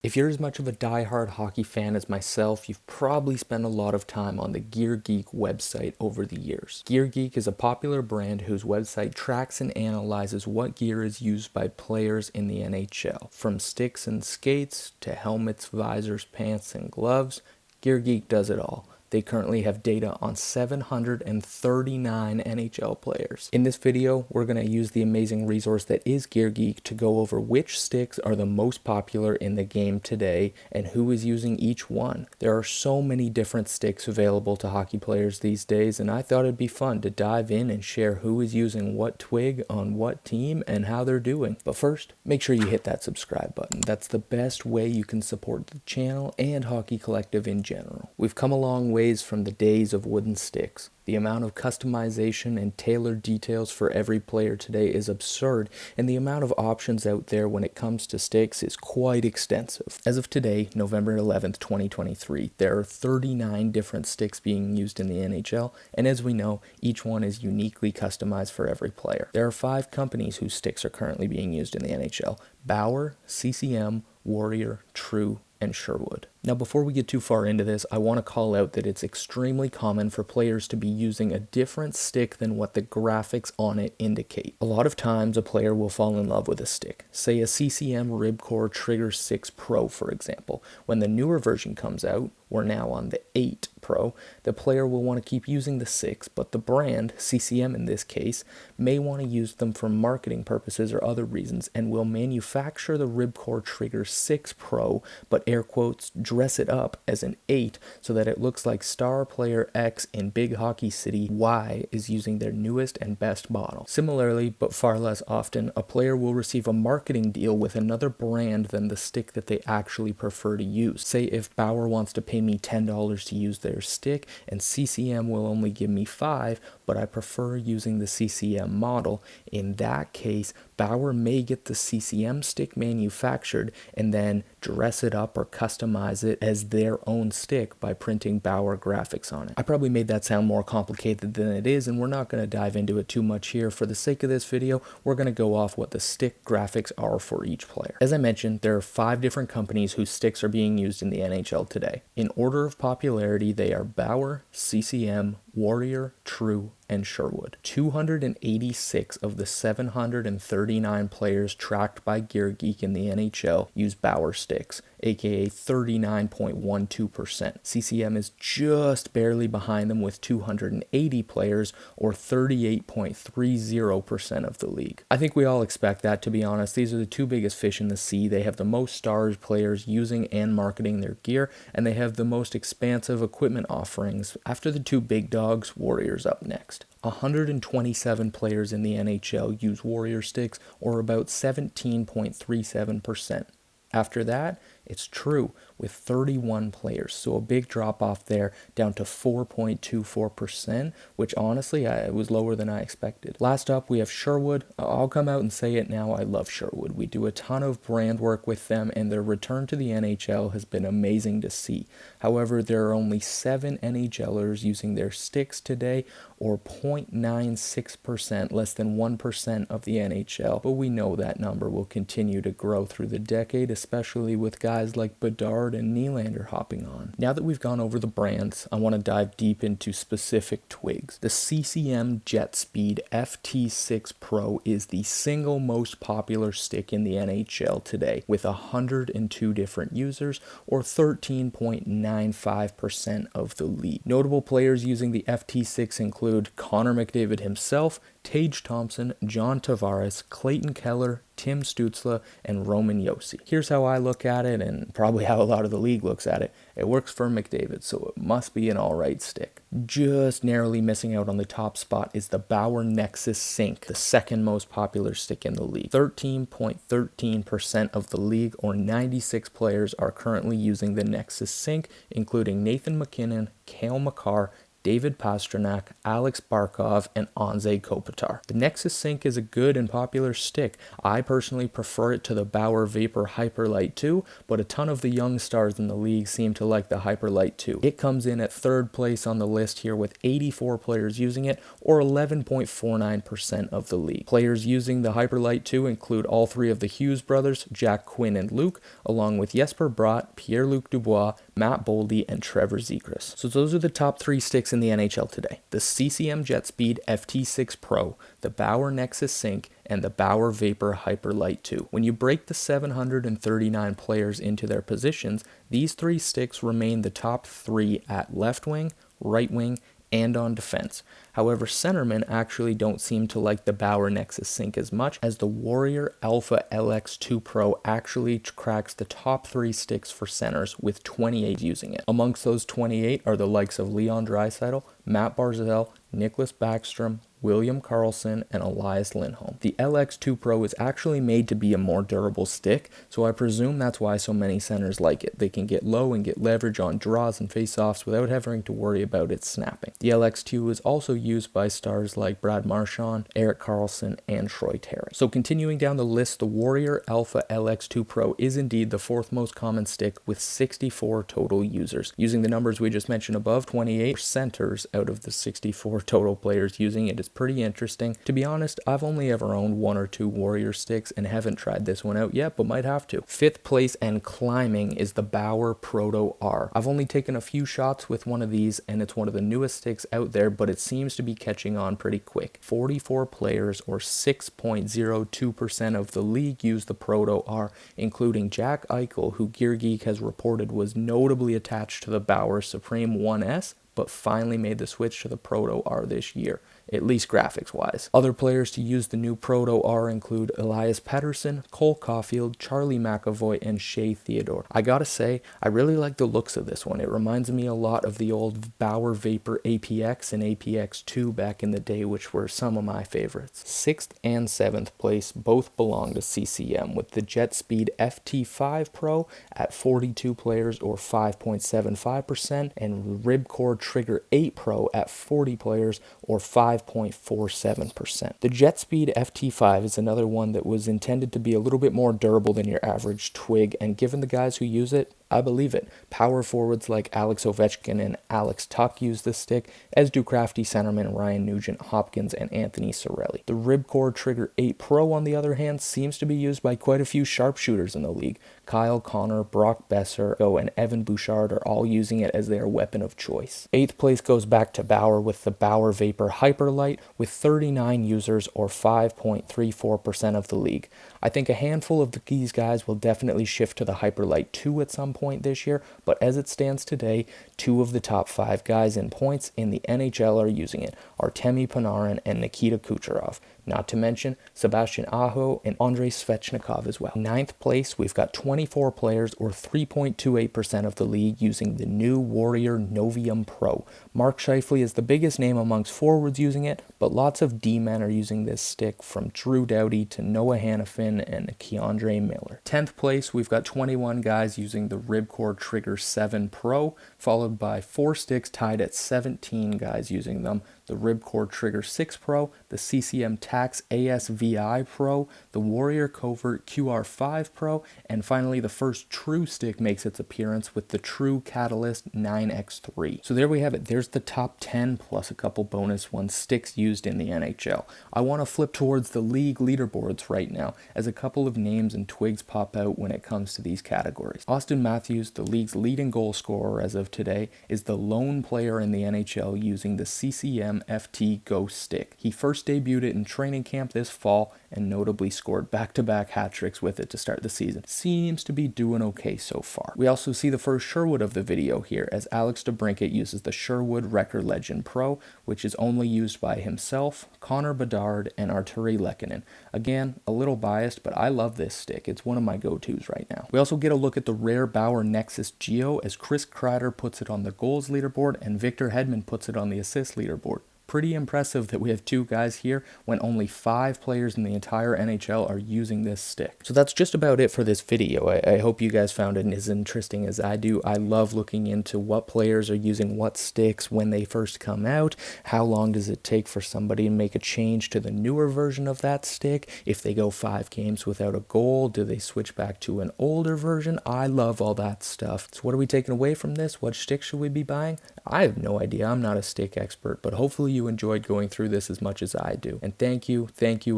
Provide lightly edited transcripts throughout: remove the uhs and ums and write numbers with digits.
If you're as much of a die-hard hockey fan as myself, you've probably spent a lot of time on the Gear Geek website over the years. Gear Geek is a popular brand whose website tracks and analyzes what gear is used by players in the NHL. From sticks and skates to helmets, visors, pants, and gloves, Gear Geek does it all. They currently have data on 739 NHL players. In this video, we're going to use the amazing resource that is Gear Geek to go over which sticks are the most popular in the game today and who is using each one. There are so many different sticks available to hockey players these days, and I thought it'd be fun to dive in and share who is using what twig on what team and how they're doing. But first, make sure you hit that subscribe button. That's the best way you can support the channel and Hockey Collective in general. We've come a long way from the days of wooden sticks. The amount of customization and tailored details for every player today is absurd, and the amount of options out there when it comes to sticks is quite extensive. As of today, November 11th, 2023, there are 39 different sticks being used in the NHL, and as we know, each one is uniquely customized for every player. There are 5 companies whose sticks are currently being used in the NHL: Bauer, CCM, Warrior, True, and Sherwood. Now, before we get too far into this, I want to call out that it's extremely common for players to be using a different stick than what the graphics on it indicate. A lot of times, a player will fall in love with a stick, say a CCM Ribcore Trigger 6 Pro, for example. When the newer version comes out, we're now on the 8 Pro, the player will want to keep using the 6, but the brand, CCM in this case, may want to use them for marketing purposes or other reasons and will manufacture the Ribcore Trigger 6 Pro, but air quotes, dress it up as an 8 so that it looks like star player X in Big Hockey City Y is using their newest and best model. Similarly, but far less often, a player will receive a marketing deal with another brand than the stick that they actually prefer to use. Say if Bauer wants to pay me $10 to use their stick and CCM will only give me $5, but I prefer using the CCM model. In that case, Bauer may get the CCM stick manufactured and then dress it up or customize it as their own stick by printing Bauer graphics on it. I probably made that sound more complicated than it is, and we're not going to dive into it too much here. For the sake of this video, we're going to go off what the stick graphics are for each player. As I mentioned, there are 5 different companies whose sticks are being used in the NHL today. In order of popularity, they are Bauer, CCM, Warrior, True, and Sherwood. 286 of the 739 players tracked by Gear Geek in the NHL use Bauer sticks, aka 39.12%. CCM is just barely behind them with 280 players, or 38.30% of the league. I think we all expect that, to be honest. These are the 2 biggest fish in the sea. They have the most stars players using and marketing their gear, and they have the most expansive equipment offerings. After the 2 big dogs, Warrior's up next. 127 players in the NHL use Warrior sticks, or about 17.37%. After that, it's True with 31 players, so a big drop off there, down to 4.24%, which honestly was lower than I expected. Last up, we have Sherwood. I'll come out and say it now, I love Sherwood. We do a ton of brand work with them, and their return to the NHL has been amazing to see. However, there are only 7 NHLers using their sticks today, or 0.96%, less than 1% of the NHL, but we know that number will continue to grow through the decade, especially with guys like Bedard and Nylander hopping on. Now that we've gone over the brands, I want to dive deep into specific twigs. The CCM Jet Speed FT6 Pro is the single most popular stick in the NHL today, with 102 different users, or 13.95% of the league. Notable players using the FT6 include Connor McDavid himself, Tage Thompson, John Tavares, Clayton Keller, Tim Stützle, and Roman Josi. Here's how I look at it, and probably how a lot of the league looks at it. It works for McDavid, so it must be an alright stick. Just narrowly missing out on the top spot is the Bauer Nexus Sync, the second most popular stick in the league. 13.13% of the league, or 96 players, are currently using the Nexus Sync, including Nathan MacKinnon, Cale Makar, David Pastrnak, Alex Barkov, and Anze Kopitar. The Nexus Sync is a good and popular stick. I personally prefer it to the Bauer Vapor Hyperlight 2, but a ton of the young stars in the league seem to like the Hyperlight 2. It comes in at third place on the list here with 84 players using it, or 11.49% of the league. Players using the Hyperlight 2 include all three of the Hughes brothers, Jack Quinn and Luke, along with Jesper Bratt, Pierre-Luc Dubois, Matt Boldy, and Trevor Zegras. So those are the top 3 sticks in the NHL today: the CCM JetSpeed FT6 Pro, the Bauer Nexus Sync, and the Bauer Vapor Hyperlight 2. When you break the 739 players into their positions, these 3 sticks remain the top 3 at left wing, right wing, and on defense. However, centermen actually don't seem to like the Bauer Nexus Sync as much, as the Warrior Alpha LX2 Pro actually cracks the top 3 sticks for centers, with 28 using it. Amongst those 28 are the likes of Leon Draisaitl, Matt Barzal, Nicholas Backstrom, William Karlsson, and Elias Lindholm. The LX2 Pro is actually made to be a more durable stick, so I presume that's why so many centers like it. They can get low and get leverage on draws and face-offs without having to worry about it snapping. The LX2 is also used by stars like Brad Marchand, Erik Karlsson, and Troy Terry. So continuing down the list, the Warrior Alpha LX2 Pro is indeed the 4th most common stick with 64 total users. Using the numbers we just mentioned above, 28 centers out of the 64 total players using it is pretty interesting. To be honest, I've only ever owned 1 or 2 Warrior sticks and haven't tried this one out yet, but might have to. 5th place and climbing is the Bauer Proto R. I've only taken a few shots with one of these, and it's one of the newest sticks out there, but it seems to be catching on pretty quick. 44 players, or 6.02% of the league, use the Proto R, including Jack Eichel, who Gear Geek has reported was notably attached to the Bauer Supreme 1S, but finally made the switch to the Proto R this year, at least graphics wise. Other players to use the new Proto R include Elias Pettersson, Cole Caulfield, Charlie McAvoy, and Shea Theodore. I gotta say, I really like the looks of this one. It reminds me a lot of the old Bauer Vapor APX and APX2 back in the day, which were some of my favorites. 6th and 7th place both belong to CCM, with the JetSpeed FT5 Pro at 42 players, or 5.75%, and Ribcore Trigger 8 Pro at 40 players, or 5.47%. The JetSpeed FT5 is another one that was intended to be a little bit more durable than your average twig, and given the guys who use it, I believe it. Power forwards like Alex Ovechkin and Alex Tuck use this stick, as do crafty centermen Ryan Nugent-Hopkins and Anthony Cirelli. The Ribcore Trigger 8 Pro, on the other hand, seems to be used by quite a few sharpshooters in the league. Kyle Connor, Brock Besser, and Evan Bouchard are all using it as their weapon of choice. 8th place goes back to Bauer with the Bauer Vapor Hyperlight, with 39 users, or 5.34% of the league. I think a handful of these guys will definitely shift to the Hyperlight 2 at some point this year, but as it stands today, 2 of the top 5 guys in points in the NHL are using it: Artemi Panarin and Nikita Kucherov, not to mention Sebastian Aho and Andrei Svechnikov as well. 9th place, we've got 24 players, or 3.28% of the league, using the new Warrior Novium Pro. Mark Scheifele is the biggest name amongst forwards using it, but lots of D-men are using this stick, from Drew Doughty to Noah Hanifin and Keandre Miller. 10th place, we've got 21 guys using the Ribcore Trigger 7 Pro, followed by 4 sticks tied at 17 guys using them: the Ribcore Trigger 6 Pro, the CCM Tax ASVI Pro, the Warrior Covert QR5 Pro, and finally the first True stick makes its appearance with the True Catalyst 9X3. So there we have it. There's the top 10 plus a couple bonus ones sticks used in the NHL. I want to flip towards the league leaderboards right now, as a couple of names and twigs pop out when it comes to these categories. Austin Matthews, the league's leading goal scorer as of today, is the lone player in the NHL using the CCM FT Ghost stick. He first debuted it in training camp this fall and notably scored back-to-back hat tricks with it to start the season. Seems to be doing okay so far. We also see the first Sherwood of the video here, as Alex DeBrincat uses the Sherwood Record Legend Pro, which is only used by himself, Connor Bedard, and Arturi Lehkonen. Again, a little biased, but I love this stick. It's one of my go-tos right now. We also get a look at the rare Bauer Nexus Geo, as Chris Kreider puts it on the goals leaderboard and Victor Hedman puts it on the assist leaderboard. pretty impressive that we have 2 guys here when only 5 players in the entire NHL are using this stick. So that's just about it for this video. I hope you guys found it as interesting as I do. I love looking into what players are using what sticks when they first come out. How long does it take for somebody to make a change to the newer version of that stick? If they go 5 games without a goal, do they switch back to an older version? I love all that stuff. So what are we taking away from this? What stick should we be buying? I have no idea. I'm not a stick expert, but hopefully you enjoyed going through this as much as I do. And thank you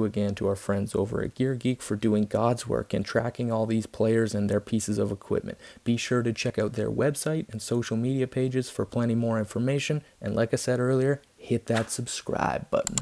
again to our friends over at Gear Geek for doing God's work and tracking all these players and their pieces of equipment. Be sure to check out their website and social media pages for plenty more information. And like I said earlier, hit that subscribe button.